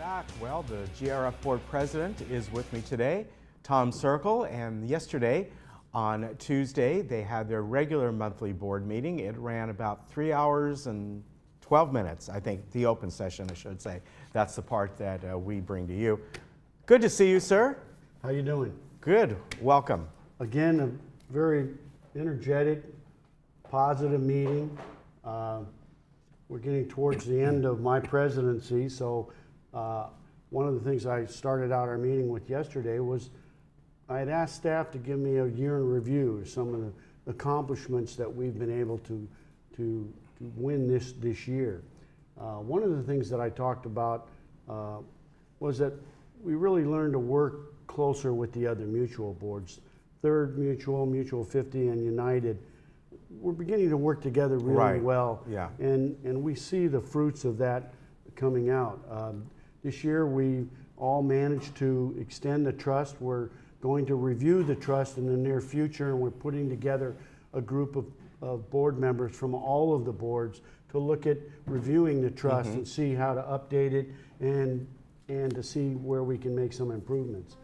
back. Well, the GRF board president is with me today, Tom Circle, and yesterday on Tuesday they had their regular monthly board meeting. It ran about 3 hours and 12 minutes, I think, the open session, I should say. That's the part that we bring to you. Good to see you, sir. How you doing? Good. Welcome. Again, a very energetic, positive meeting. We're getting towards the end of my presidency, so one of the things I started out our meeting with yesterday was I had asked staff to give me a year in review of some of the accomplishments that we've been able to win this year. One of the things that I talked about was that we really learned to work closer with the other mutual boards. Third Mutual, Mutual 50, and United. We're beginning to work together really well, yeah. and we see the fruits of that coming out. This year we all managed to extend the trust. We're going to review the trust in the near future, and we're putting together a group of board members from all of the boards to look at reviewing the trust and see how to update it and to see where we can make some improvements.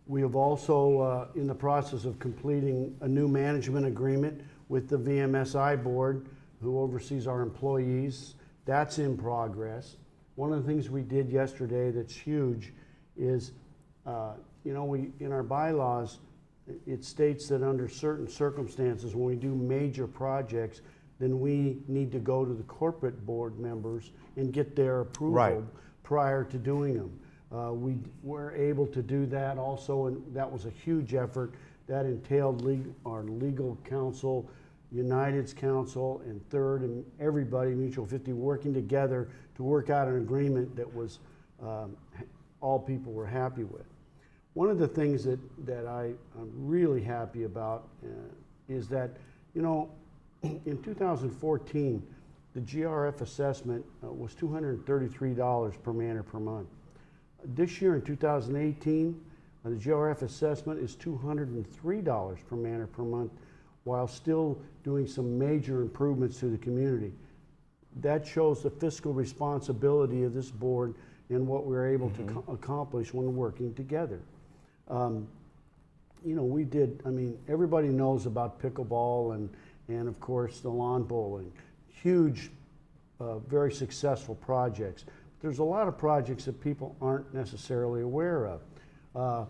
We have also, in the process of completing a new management agreement with the VMSI board, who oversees our employees. That's in progress. One of the things we did yesterday that's huge is, you know, in our bylaws, it states that under certain circumstances, when we do major projects, then we need to go to the corporate board members and get their approval prior to doing them. We were able to do that also, and that was a huge effort. That entailed our legal counsel, United's counsel, and Third, and everybody, Mutual 50, working together to work out an agreement that was all people were happy with. One of the things that I'm really happy about is that, you know, in 2014, the GRF assessment was $233 per man or per month. This year in 2018, the GRF assessment is $203 per man or per month, while still doing some major improvements to the community. That shows the fiscal responsibility of this board and what we're able to accomplish when working together. You know, we did, I mean, everybody knows about pickleball and of course the lawn bowling. Huge, very successful projects. There's a lot of projects that people aren't necessarily aware of.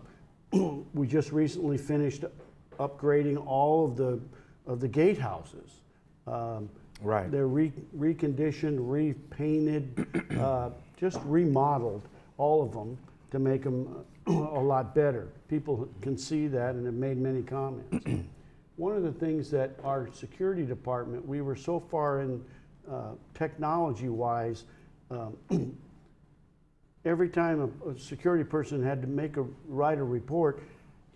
We just recently finished upgrading all of the gatehouses. They're reconditioned, repainted, just remodeled, all of them, to make them a lot better. People can see that and have made many comments. One of the things that our security department, we were so far in technology-wise, every time a security person had to write a report,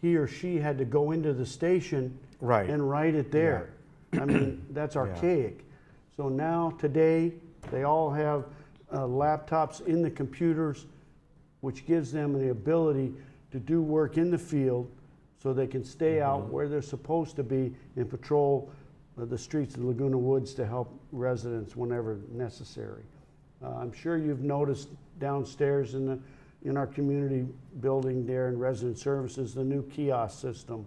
he or she had to go into the station and write it there. I mean, that's archaic. So now, today, they all have laptops in the computers, which gives them the ability to do work in the field so they can stay out where they're supposed to be and patrol the streets of Laguna Woods to help residents whenever necessary. I'm sure you've noticed downstairs in our community building there in resident services, the new kiosk system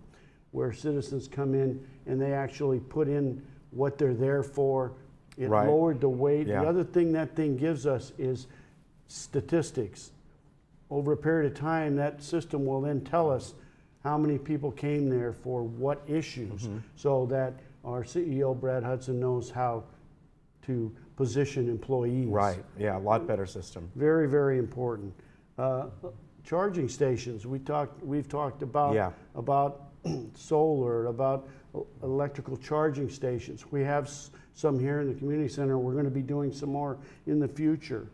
where citizens come in and they actually put in what they're there for. It lowered the wait. The other thing that thing gives us is statistics. Over a period of time, that system will then tell us how many people came there for what issues, so that our CEO, Brad Hudson, knows how to position employees. A lot better system. Very, very important. Charging stations, we've talked about solar, about electrical charging stations. We have some here in the community center. We're going to be doing some more in the future.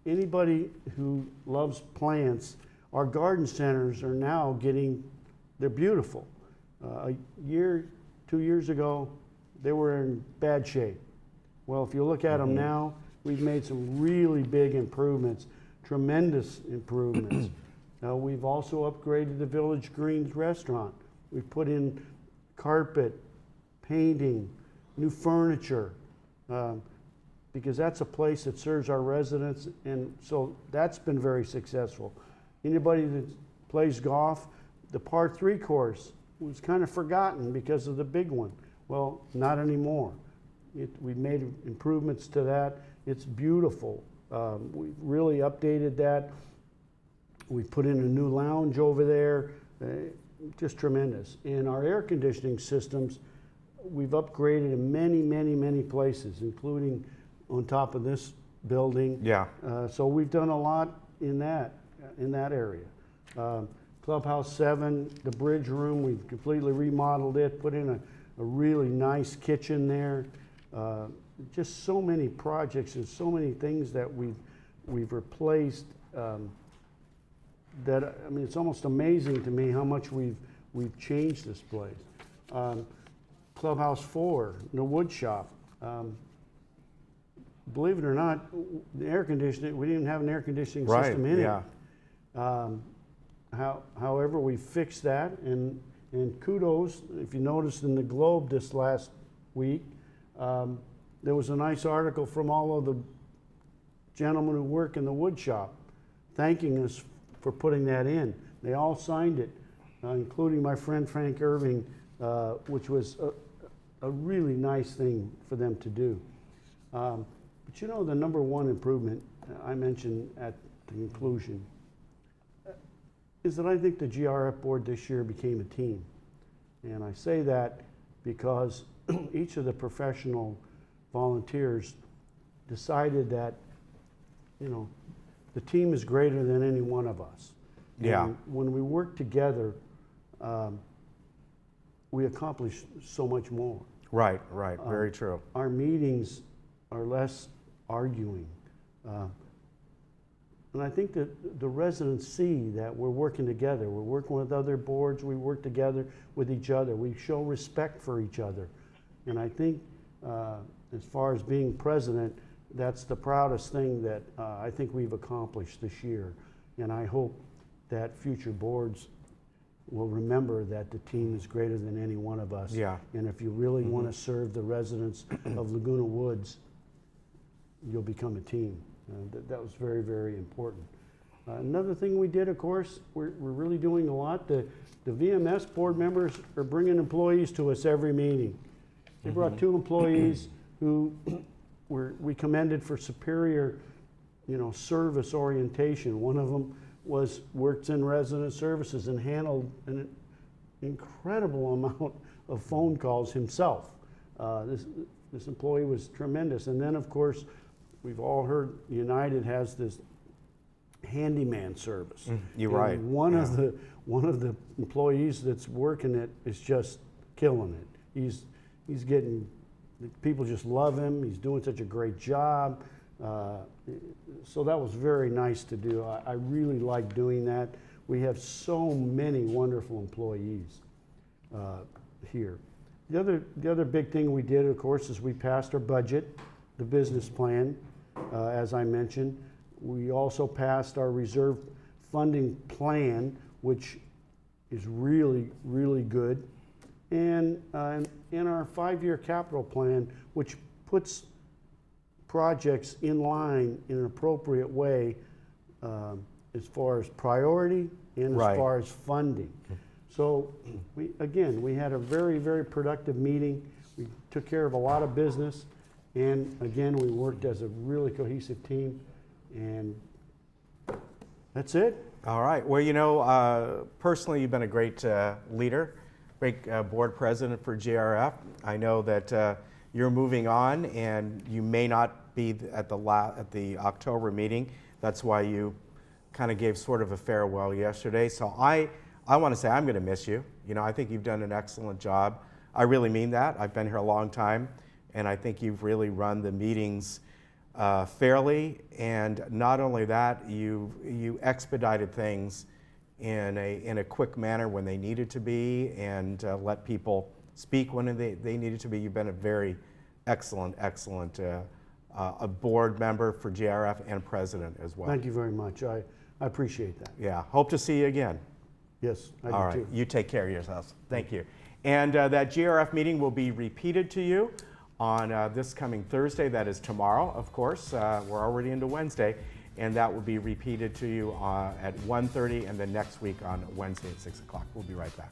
Anybody who loves plants, our garden centers are now they're beautiful. A year, 2 years ago, they were in bad shape. Well, if you look at them now, we've made some really big improvements, tremendous improvements. We've also upgraded the Village Greens restaurant. We've put in carpet, painting, new furniture. because that's a place that serves our residents, and so that's been very successful. Anybody that plays golf, the par 3 course was kind of forgotten because of the big one. Well, not anymore. We've made improvements to that. It's beautiful. We really updated that. We put in a new lounge over there, just tremendous. And our air conditioning systems, we've upgraded in many places, including on top of this building. Yeah. So we've done a lot in that area. Clubhouse 7, the bridge room, we've completely remodeled it, put in a really nice kitchen there. Just so many projects and so many things that we've replaced. That, I mean, it's almost amazing to me how much we've changed this place. Clubhouse 4, the wood shop. Believe it or not, the air conditioning, we didn't have an air conditioning system in it. However, we fixed that, and kudos, if you noticed in the Globe this last week, there was a nice article from all of the gentlemen who work in the wood shop thanking us for putting that in. They all signed it, including my friend Frank Irving, which was a really nice thing for them to do. But you know, the #1 improvement I mentioned at the conclusion is that I think the GRF board this year became a team. And I say that because each of the professional volunteers decided that, you know, the team is greater than any one of us. Yeah. And when we work together, we accomplish so much more. Right, very true. Our meetings are less arguing. And I think that the residents see that we're working together. We're working with other boards. We work together with each other. We show respect for each other. And I think as far as being president, that's the proudest thing that I think we've accomplished this year. And I hope that future boards will remember that the team is greater than any one of us. Yeah. And if you really want to serve the residents of Laguna Woods, you'll become a team. That was very important. Another thing we did, of course, we're really doing a lot. The VMS board members are bringing employees to us every meeting. They brought 2 employees who we commended for superior, you know, service orientation. One of them works in resident services and handled an incredible amount of phone calls himself. This employee was tremendous. And then, of course, we've all heard United has this handyman service. You're and right. One of the employees that's working it is just killing it. He's getting, people just love him. He's doing such a great job. So that was very nice to do. I really like doing that. We have so many wonderful employees here. The other big thing we did, of course, is we passed our budget, the business plan, as I mentioned. We also passed our reserve funding plan, which is really good, and in our 5-year capital plan, which puts projects in line in an appropriate way as far as priority and as far as funding. So we had a very productive meeting. We took care of a lot of business, and again, we worked as a really cohesive team, and that's it. All right. Well, you know, personally, you've been a great leader, great board president for GRF. I know that you're moving on, and you may not be at the October meeting. That's why you kind of gave sort of a farewell yesterday. So I want to say I'm going to miss you. You know, I think you've done an excellent job. I really mean that. I've been here a long time, and I think you've really run the meetings fairly. And not only that, you expedited things in a quick manner when they needed to be, and let people speak when they needed to be. You've been a very excellent a board member for GRF and president as well. Thank you very much. I appreciate that. Yeah, hope to see you again. Yes, I do. All right, too. you take care of yourselves. Thank you. And that GRF meeting will be repeated to you on this coming Thursday. That is tomorrow, of course. We're already into Wednesday, and that will be repeated to you at 1:30 and then next week on Wednesday at 6 o'clock. We'll be right back.